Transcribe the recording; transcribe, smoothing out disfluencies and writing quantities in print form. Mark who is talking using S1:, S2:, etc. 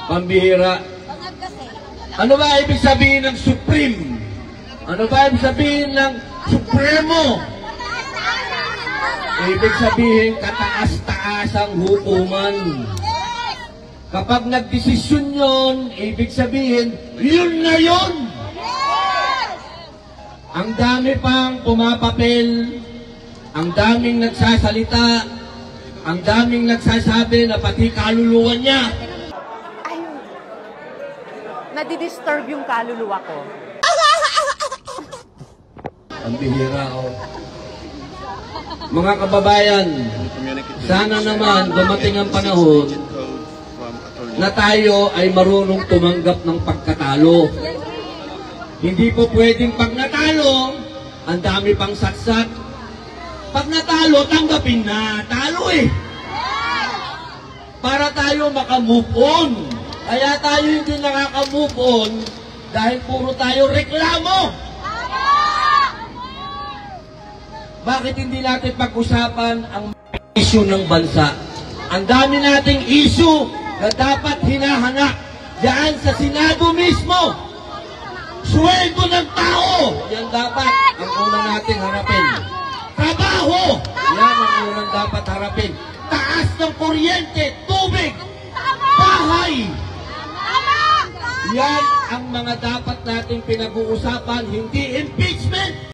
S1: Pambihira. Ano ba ibig sabihin ng Supreme? Ano ba ibig sabihin ng Supremo? Ibig sabihin kataas-taas ang hukuman. Kapag nagdesisyon yon, ibig sabihin, yun na yun! Ang dami pang pumapapel, ang daming nagsasalita, ang daming nagsasabi na pati kaluluwa niya.
S2: Ay, nadidisturb yung kaluluwa ko.
S1: Ang bihira ko. Mga kababayan, sana naman dumating ang panahon na tayo ay marunong tumanggap ng pagkatalo. Hindi po pwedeng pag natalo, ang dami pang satsat. Pag natalo, tanggapin na. Talo eh. Para tayo makamove on. Kaya tayo hindi nakaka-move on dahil puro tayo reklamo. Bakit hindi natin pag-usapan ang issue ng bansa? Ang dami nating issue na dapat hinahanap diyan sa Senado mismo. Sweldo ng tao, yan dapat ang unang nating harapin. Trabaho, yan ang unang dapat harapin. Taas ng kuryente, tubig, bahay. Yan ang mga dapat nating pinag-uusapan, hindi impeachment.